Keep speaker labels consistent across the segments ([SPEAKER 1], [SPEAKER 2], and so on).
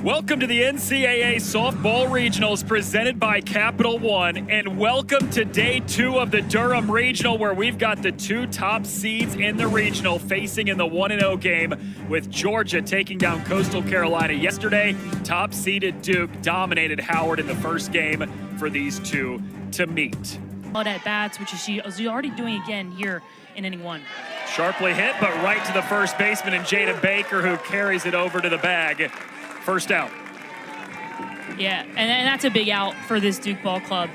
[SPEAKER 1] Welcome to the NCAA Softball Regionals presented by Capital One, and welcome to day 2 of the Durham Regional, where we've got the 2 top seeds in the regional facing in the 1-0 game, with Georgia taking down Coastal Carolina yesterday. Top-seeded Duke dominated Howard in the first game for these two to meet.
[SPEAKER 2] At bats, which she is already doing again here in inning 1.
[SPEAKER 1] Sharply hit, but right to the first baseman, and Jada Baker, who carries it over to the bag. First out.
[SPEAKER 2] Yeah, and that's a big out for this Duke ball club.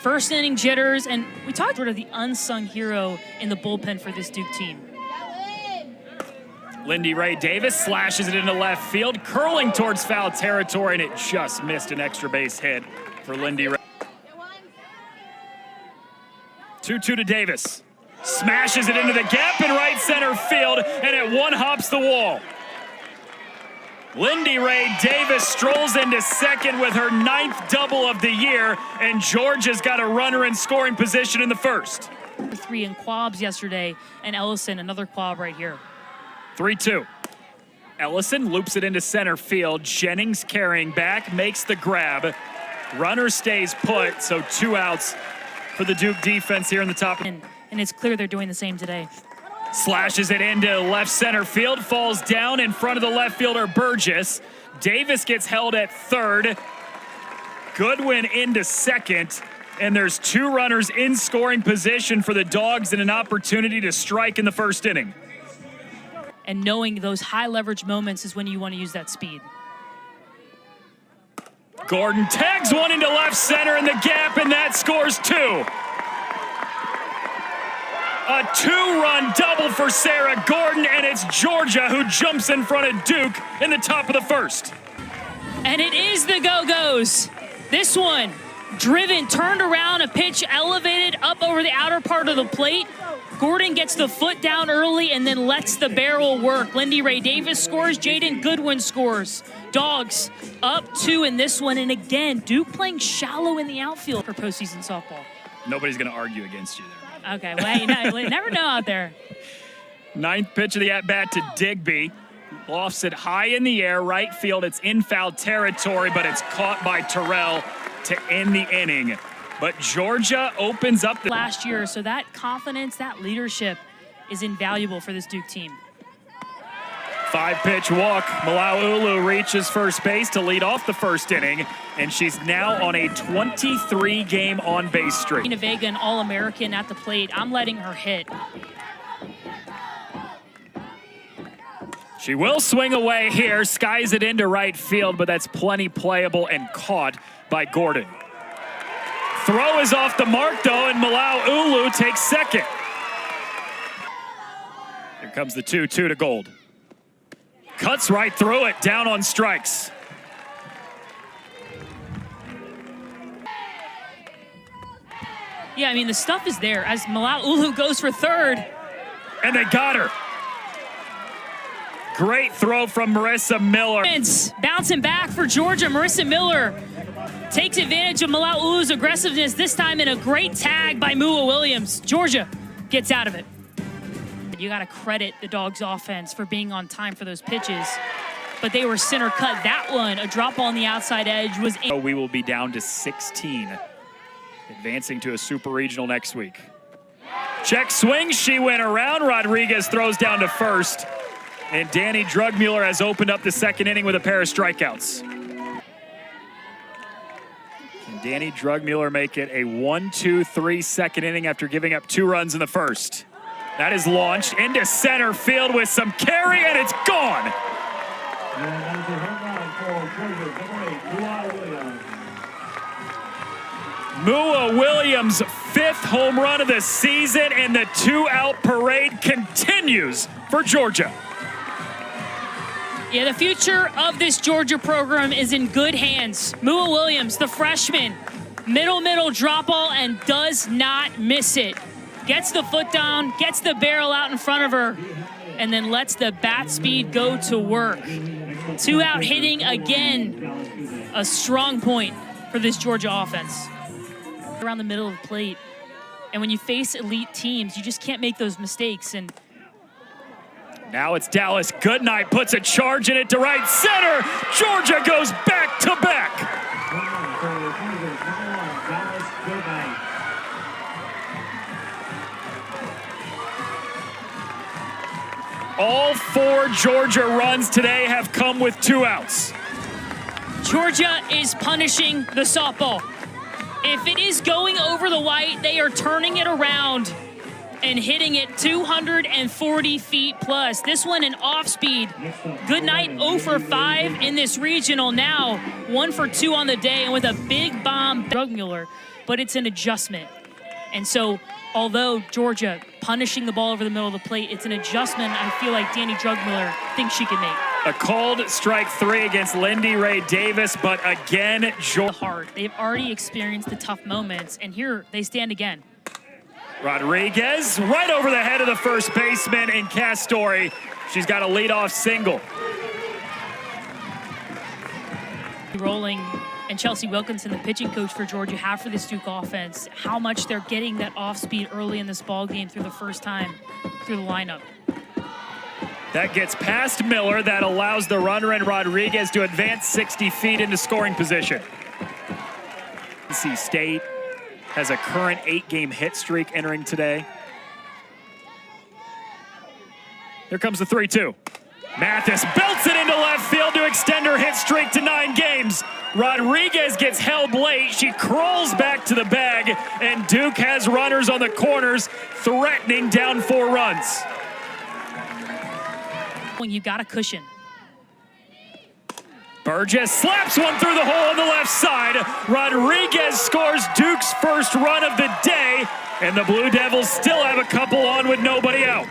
[SPEAKER 2] First inning jitters, and we talked about the unsung hero in the bullpen for this Duke team.
[SPEAKER 1] Lindy Ray Davis slashes it into left field, curling towards foul territory, and it just missed an extra base hit for Lindy Ray. 2-2 to Davis. Smashes it into the gap in right center field, and it one-hops the wall. Lindy Ray Davis strolls into second with her 9th double of the year, and Georgia's got a runner in scoring position in the first.
[SPEAKER 2] 3 in Quabs yesterday, and Ellison, another Quab right here.
[SPEAKER 1] 3-2. Ellison loops it into center field. Jennings carrying back, makes the grab. Runner stays put, so 2 outs for the Duke defense here in the top.
[SPEAKER 2] And it's clear they're doing the same today.
[SPEAKER 1] Slashes it into left center field, falls down in front of the left fielder Burgess. Davis gets held at third. Goodwin into second, and there's 2 runners in scoring position for the Dogs and an opportunity to strike in the first inning.
[SPEAKER 2] And knowing those high leverage moments is when you want to use that speed.
[SPEAKER 1] Gordon tags one into left center in the gap, and that scores 2. A 2-run double for Sarah Gordon, and it's Georgia who jumps in front of Duke in the top of the first.
[SPEAKER 2] And it is the Go-Go's. This one, driven, turned around, a pitch elevated up over the outer part of the plate. Gordon gets the foot down early and then lets the barrel work. Lindy Ray Davis scores, Jaden Goodwin scores. Dogs up 2 in this one, and again, Duke playing shallow in the outfield for postseason softball.
[SPEAKER 1] Nobody's going to argue against you there.
[SPEAKER 2] Okay, well, you never know out there.
[SPEAKER 1] 9th pitch of the at-bat to Digby. Lofts it high in the air, right field. It's in foul territory, but it's caught by Terrell to end the inning. But Georgia opens up the
[SPEAKER 2] last year, so that confidence, that leadership is invaluable for this Duke team.
[SPEAKER 1] 5-pitch walk. Malaulu reaches first base to lead off the first inning, and she's now on a 23-game on-base streak.
[SPEAKER 2] Tina Vega, an All-American at the plate. I'm letting her hit.
[SPEAKER 1] She will swing away here, skies it into right field, but that's plenty playable and caught by Gordon. Throw is off the mark, though, and Malaulu takes second. Here comes the 2-2 to Gold. Cuts right through it, down on strikes.
[SPEAKER 2] Yeah, I mean, the stuff is there as Malaulu goes for third.
[SPEAKER 1] And they got her. Great throw from Marissa Miller.
[SPEAKER 2] Bouncing back for Georgia, Marissa Miller takes advantage of Malaulu's aggressiveness, this time in a great tag by Mua Williams. Georgia gets out of it. You got to credit the Dogs offense for being on time for those pitches, but they were center cut. That one, a drop on the outside edge was in.
[SPEAKER 1] We will be down to 16, advancing to a super regional next week. Check swing, she went around. Rodriguez throws down to first, and Danny Drugmuller has opened up the second inning with a pair of strikeouts. Can Danny Drugmuller make it a 1-2-3 second inning after giving up 2 runs in the first? That is launched into center field with some carry, and it's gone. Mua Williams' 5th home run of the season, and the 2-out parade continues for Georgia.
[SPEAKER 2] Yeah, the future of this Georgia program is in good hands. Mua Williams, the freshman, middle drop ball, and does not miss it. Gets the foot down, gets the barrel out in front of her, and then lets the bat speed go to work. 2-out hitting again, a strong point for this Georgia offense. Around the middle of the plate, and when you face elite teams, you just can't make those mistakes. And
[SPEAKER 1] Now it's Dallas Goodnight puts a charge in it to right center. Georgia goes back to back. All 4 Georgia runs today have come with 2 outs.
[SPEAKER 2] Georgia is punishing the softball. If it is going over the white, they are turning it around and hitting it 240 feet plus. This one an off speed. Goodnight 0 for 5 in this regional. Now 1 for 2 on the day and with a big bomb. Drugmuller, but it's an adjustment. And so although Georgia punishing the ball over the middle of the plate, it's an adjustment I feel like Danny Drugmuller thinks she can make.
[SPEAKER 1] A called strike 3 against Lindy Ray Davis, but again,
[SPEAKER 2] Hard. They've already experienced the tough moments, and here they stand again.
[SPEAKER 1] Rodriguez right over the head of the first baseman in Castori. She's got a leadoff single.
[SPEAKER 2] Rolling and Chelsea Wilkinson, the pitching coach for Georgia, have for this Duke offense, how much they're getting that off speed early in this ball game through the first time through the lineup.
[SPEAKER 1] That gets past Miller. That allows the runner and Rodriguez to advance 60 feet into scoring position. NC State has a current 8-game hit streak entering today. Here comes the 3-2. Mathis belts it into left field to extend her hit streak to 9 games. Rodriguez gets held late. She crawls back to the bag, and Duke has runners on the corners, threatening down 4 runs.
[SPEAKER 2] When you got a cushion.
[SPEAKER 1] Burgess slaps one through the hole on the left side. Rodriguez scores Duke's first run of the day, and the Blue Devils still have a couple on with nobody out.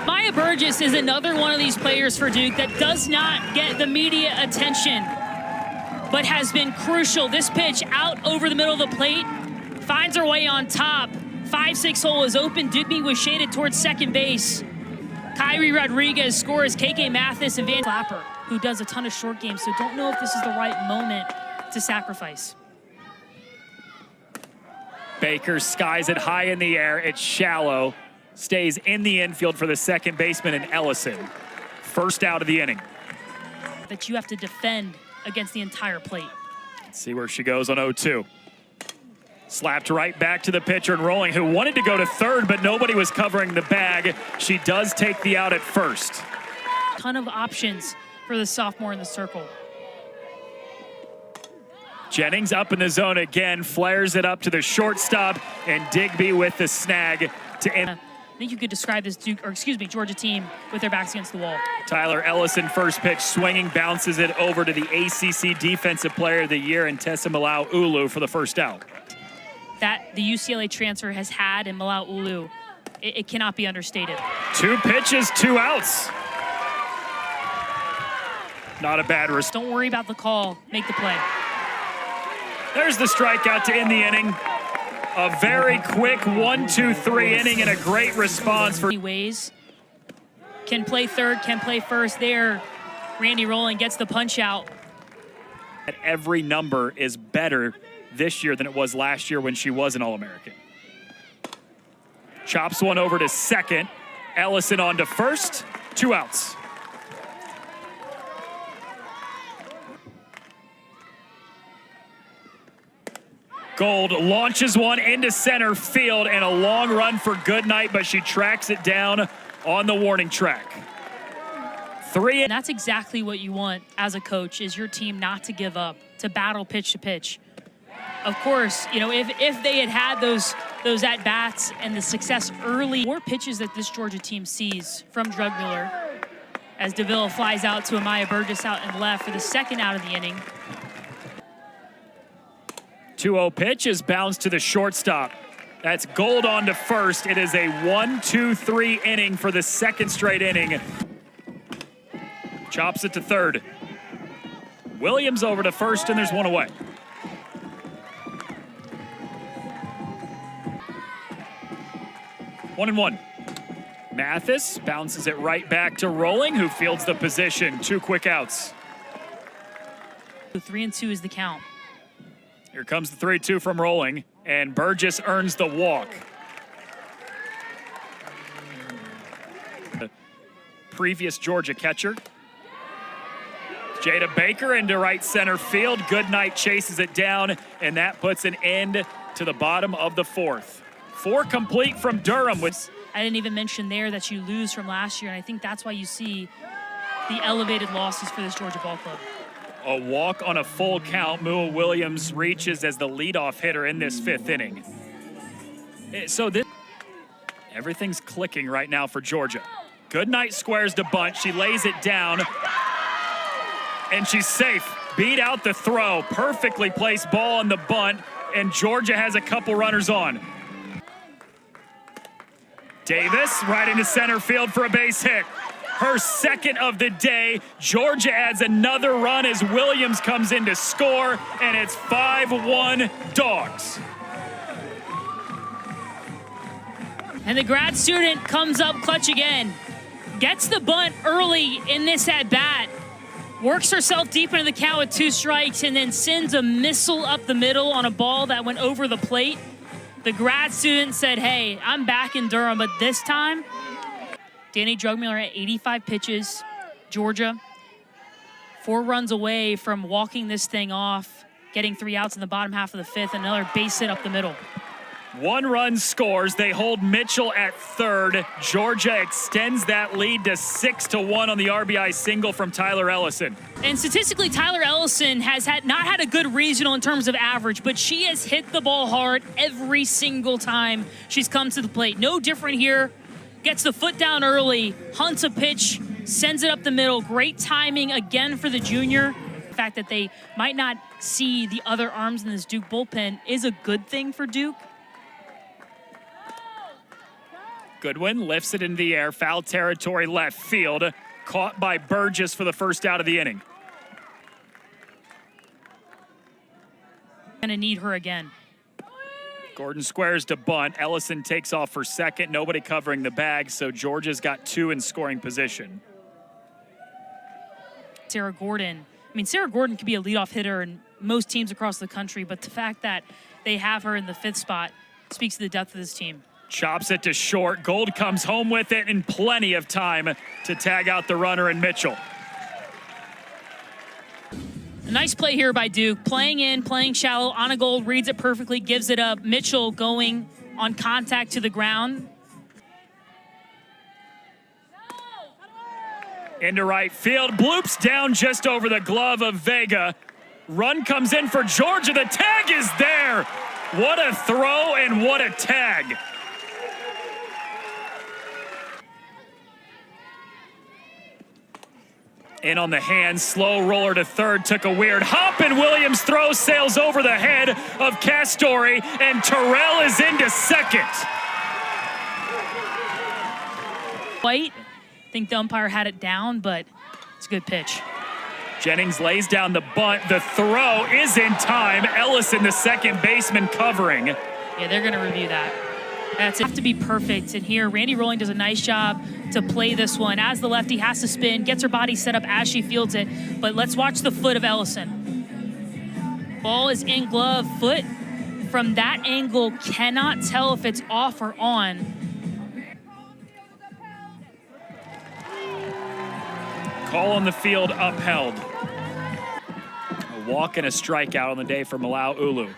[SPEAKER 2] Maya Burgess is another one of these players for Duke that does not get the media attention, but has been crucial. This pitch out over the middle of the plate, finds her way on top. 5-6 hole is open. Digby was shaded towards second base. Kyrie Rodriguez scores. KK Mathis and Van Clapper, who does a ton of short games, so don't know if this is the right moment to sacrifice.
[SPEAKER 1] Baker skies it high in the air. It's shallow. Stays in the infield for the second baseman and Ellison. First out of the inning.
[SPEAKER 2] That you have to defend against the entire plate.
[SPEAKER 1] Let's see where she goes on 0-2. Slapped right back to the pitcher and Rolling, who wanted to go to third, but nobody was covering the bag. She does take the out at first.
[SPEAKER 2] Ton of options for the sophomore in the circle.
[SPEAKER 1] Jennings up in the zone again, flares it up to the shortstop, and Digby with the snag to end.
[SPEAKER 2] I think you could describe this Georgia team with their backs against the wall.
[SPEAKER 1] Tyler Ellison, first pitch, swinging, bounces it over to the ACC Defensive Player of the Year and Tessa Malau-Ulu for the first out.
[SPEAKER 2] That the UCLA transfer has had in Malau-Ulu, it cannot be understated.
[SPEAKER 1] 2 pitches, 2 outs. Not a bad response.
[SPEAKER 2] Don't worry about the call, make the play.
[SPEAKER 1] There's the strikeout to end the inning. A very quick 1-2-3 inning and a great response for
[SPEAKER 2] ways. Can play third, can play first there. Randy Rolling gets the punch out.
[SPEAKER 1] Every number is better this year than it was last year when she was an All-American. Chops one over to second. Ellison on to first. 2 outs. Gold launches one into center field and a long run for Goodnight, but she tracks it down on the warning track. 3.
[SPEAKER 2] And that's exactly what you want as a coach, is your team not to give up, to battle pitch to pitch. Of course, you know, if they had those at-bats and the success early, more pitches that this Georgia team sees from Drugmuller as DeVille flies out to Amaya Burgess out and left for the second out of the inning.
[SPEAKER 1] 2-0 pitch is bounced to the shortstop. That's Gold on to first. It is a 1-2-3 inning for the second straight inning. Chops it to third. Williams over to first, and there's one away. One and one. Mathis bounces it right back to Rolling, who fields the position. 2 quick outs.
[SPEAKER 2] 3-2 is the count.
[SPEAKER 1] Here comes the 3-2 from Rolling, and Burgess earns the walk. previous Georgia catcher. Jada Baker into right center field. Goodnight chases it down, and that puts an end to the bottom of the fourth. 4 complete from Durham.
[SPEAKER 2] I didn't even mention there that you lose from last year, and I think that's why you see the elevated losses for this Georgia ball club.
[SPEAKER 1] A walk on a full count. Mua Williams reaches as the leadoff hitter in this 5th inning. So everything's clicking right now for Georgia. Goodnight squares to bunt. She lays it down, and she's safe. Beat out the throw. Perfectly placed ball on the bunt, and Georgia has a couple runners on. Davis right into center field for a base hit. Her 2nd of the day. Georgia adds another run as Williams comes in to score, and it's 5-1 Dogs.
[SPEAKER 2] And the grad student comes up clutch again. Gets the bunt early in this at-bat. Works herself deep into the count with 2 strikes, and then sends a missile up the middle on a ball that went over the plate. The grad student said, hey, I'm back in Durham, but this time, Danny Drugmiller at 85 pitches. Georgia, 4 runs away from walking this thing off, getting 3 outs in the bottom half of the 5th, another base hit up the middle.
[SPEAKER 1] 1 run scores. They hold Mitchell at 3rd. Georgia extends that lead to 6-1 on the RBI single from Tyler Ellison.
[SPEAKER 2] And statistically, Tyler Ellison has not had a good regional in terms of average, but she has hit the ball hard every single time she's come to the plate. No different here. Gets the foot down early, hunts a pitch, sends it up the middle. Great timing again for the junior. The fact that they might not see the other arms in this Duke bullpen is a good thing for Duke.
[SPEAKER 1] Goodwin lifts it into the air, foul territory left field, caught by Burgess for the first out of the inning.
[SPEAKER 2] Gonna need her again.
[SPEAKER 1] Gordon squares to bunt. Ellison takes off for 2nd. Nobody covering the bag, so Georgia's got 2 in scoring position.
[SPEAKER 2] Sarah Gordon. I mean, Sarah Gordon could be a leadoff hitter in most teams across the country, but the fact that they have her in the 5th spot speaks to the depth of this team.
[SPEAKER 1] Chops it to short. Gold comes home with it in plenty of time to tag out the runner in Mitchell.
[SPEAKER 2] A nice play here by Duke. Playing in, playing shallow. Anna Gold reads it perfectly, gives it up. Mitchell going on contact to the ground.
[SPEAKER 1] Into right field. Bloops down just over the glove of Vega. Run comes in for Georgia. The tag is there. What a throw and what a tag. In on the hand, slow roller to 3rd, took a weird hop, and Williams throw sails over the head of Castori, and Terrell is into 2nd.
[SPEAKER 2] White, I think the umpire had it down, but it's a good pitch.
[SPEAKER 1] Jennings lays down the bunt. The throw is in time. Ellison, the 2nd baseman, covering.
[SPEAKER 2] Yeah, they're gonna review that. That's it. Have to be perfect. And here, Randy Rolling does a nice job to play this one. As the lefty has to spin, gets her body set up as she fields it. But let's watch the foot of Ellison. Ball is in glove. Foot from that angle cannot tell if it's off or on.
[SPEAKER 1] Call on the field upheld. A walk and a strikeout on the day for Malau Ulu.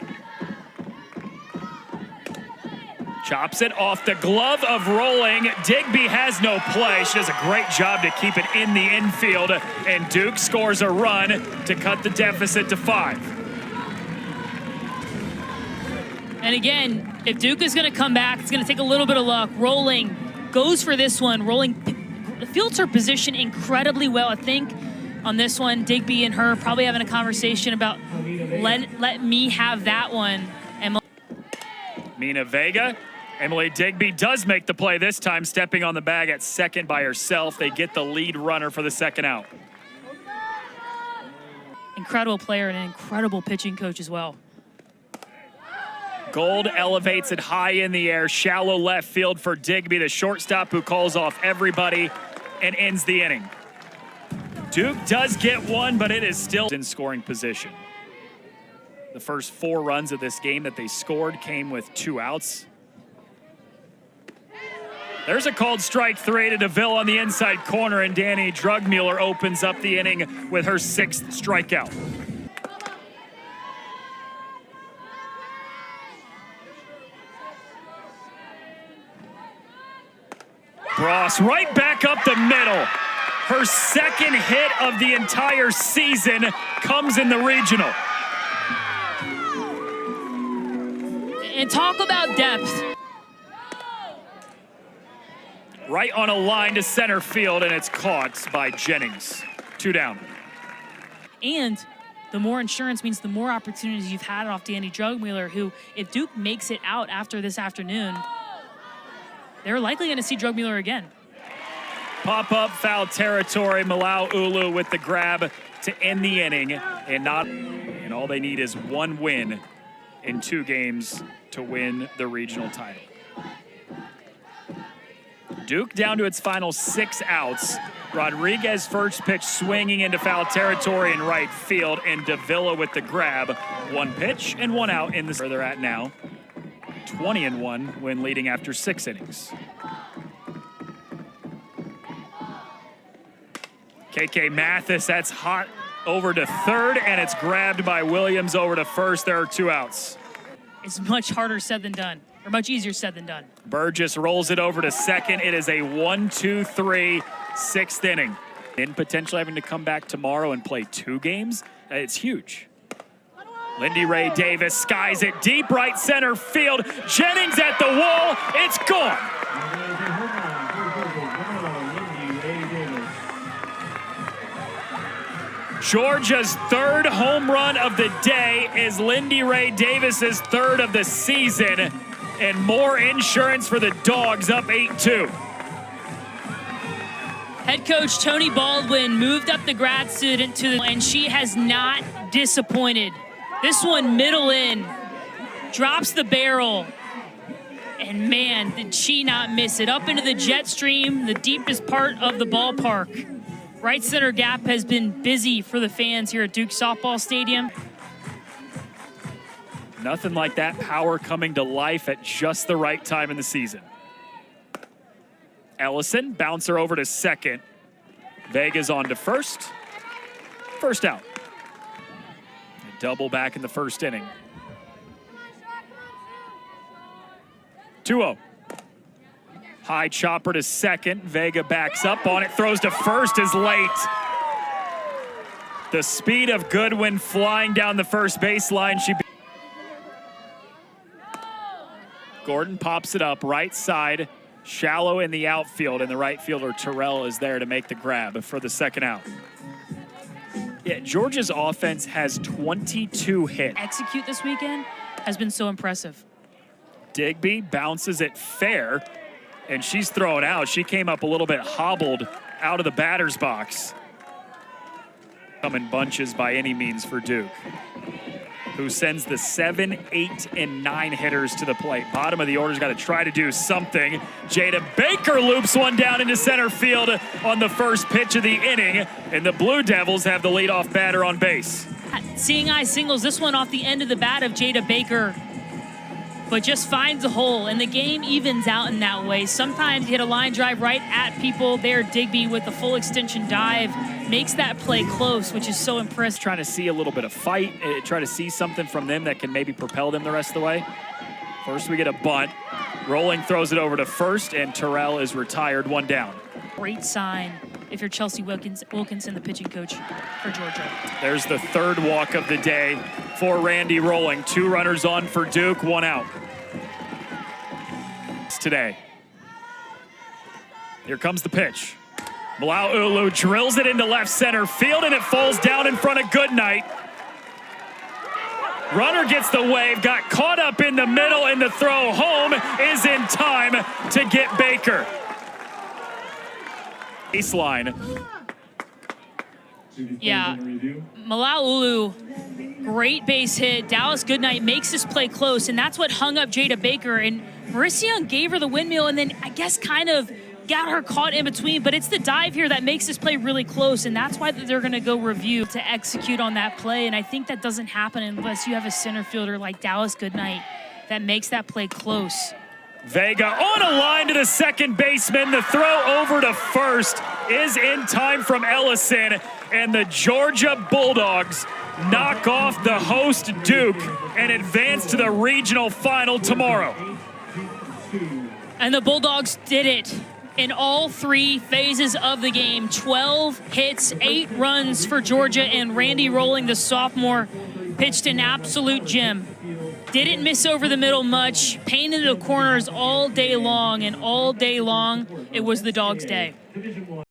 [SPEAKER 1] Chops it off the glove of Rolling. Digby has no play. She does a great job to keep it in the infield, and Duke scores a run to cut the deficit to 5.
[SPEAKER 2] And again, if Duke is going to come back, it's going to take a little bit of luck. Rolling goes for this one. Rolling fields her position incredibly well. I think on this one, Digby and her probably having a conversation about let me have that one. And
[SPEAKER 1] Mina Vega. Emily Digby does make the play this time, stepping on the bag at 2nd by herself. They get the lead runner for the 2nd out.
[SPEAKER 2] Incredible player and an incredible pitching coach as well.
[SPEAKER 1] Gold elevates it high in the air, shallow left field for Digby, the shortstop who calls off everybody and ends the inning. Duke does get one, but it is still in scoring position. The first 4 runs of this game that they scored came with 2 outs. There's a called strike 3 to DeVille on the inside corner, and Danny Drugmuller opens up the inning with her 6th strikeout. Bross right back up the middle. Her 2nd hit of the entire season comes in the regional.
[SPEAKER 2] And talk about depth.
[SPEAKER 1] Right on a line to center field, and it's caught by Jennings. 2 down.
[SPEAKER 2] And the more insurance means the more opportunities you've had off Danny Drugmuller, who, if Duke makes it out after this afternoon, they're likely going to see Drugmuller again.
[SPEAKER 1] Pop-up foul territory. Malau Ulu with the grab to end the inning, and all they need is 1 win in 2 games to win the regional title. Duke down to its final 6 outs. Rodriguez first pitch swinging into foul territory in right field, and Davila with the grab. 1 pitch and 1 out in the where they're at now. 20-1 when leading after 6 innings. KK Mathis, that's hot over to third, and it's grabbed by Williams over to first. There are 2 outs.
[SPEAKER 2] It's much harder said than done, or much easier said than done.
[SPEAKER 1] Burgess rolls it over to second. It is a 1-2-3 6th inning. And potentially having to come back tomorrow and play 2 games, it's huge. Lindy Ray Davis skies it deep right center field. Jennings at the wall. It's gone. Georgia's 3rd home run of the day is Lindy Ray Davis's 3rd of the season, and more insurance for the Dogs, up 8-2.
[SPEAKER 2] Head coach Tony Baldwin moved up the grad student and she has not disappointed. This one middle in, drops the barrel, and man, did she not miss it. Up into the jet stream, the deepest part of the ballpark. Right center gap has been busy for the fans here at Duke Softball Stadium.
[SPEAKER 1] Nothing like that power coming to life at just the right time in the season. Ellison, bouncer over to second. Vega's on to first. First out. A double back in the 1st inning. 2-0. High chopper to second. Vega backs up on it, throws to first, is late. The speed of Goodwin flying down the first baseline. Gordon pops it up right side, shallow in the outfield, and the right fielder Terrell is there to make the grab for the 2nd out. Yeah, Georgia's offense has 22 hits.
[SPEAKER 2] Execute this weekend has been so impressive.
[SPEAKER 1] Digby bounces it fair, and she's thrown out. She came up a little bit hobbled out of the batter's box. Come in bunches by any means for Duke, who sends the 7, 8, and 9 hitters to the plate. Bottom of the order's got to try to do something. Jada Baker loops one down into center field on the first pitch of the inning, and the Blue Devils have the leadoff batter on base.
[SPEAKER 2] Seeing eye singles this one off the end of the bat of Jada Baker, but just finds a hole, and the game evens out in that way. Sometimes you hit a line drive right at people. There, Digby with the full extension dive makes that play close, which is so impressive.
[SPEAKER 1] Trying to see a little bit of fight, try to see something from them that can maybe propel them the rest of the way. First we get a bunt. Rolling throws it over to first, and Terrell is retired, 1 down.
[SPEAKER 2] Great sign if you're Chelsea Wilkinson, the pitching coach for Georgia.
[SPEAKER 1] There's the 3rd walk of the day for Randy Rolling. 2 runners on for Duke, 1 out. Today. Here comes the pitch. Malau Ulu drills it into left center field, and it falls down in front of Goodnight. Runner gets the wave, got caught up in the middle, and the throw home is in time to get Baker. Baseline.
[SPEAKER 2] Yeah, Malau Ulu, great base hit. Dallas Goodnight makes this play close, and that's what hung up Jada Baker. And Marissa Young gave her the windmill, and then I guess kind of got her caught in between. But it's the dive here that makes this play really close, and that's why they're going to go review to execute on that play. And I think that doesn't happen unless you have a center fielder like Dallas Goodnight that makes that play close.
[SPEAKER 1] Vega on a line to the second baseman. The throw over to first is in time from Ellison, and the Georgia Bulldogs knock off the host Duke and advance to the regional final tomorrow.
[SPEAKER 2] And the Bulldogs did it in all three phases of the game. 12 hits, 8 runs for Georgia, and Randy Rolling, the sophomore, pitched an absolute gem. Didn't miss over the middle much, painted the corners all day long, and all day long it was the Dogs' day.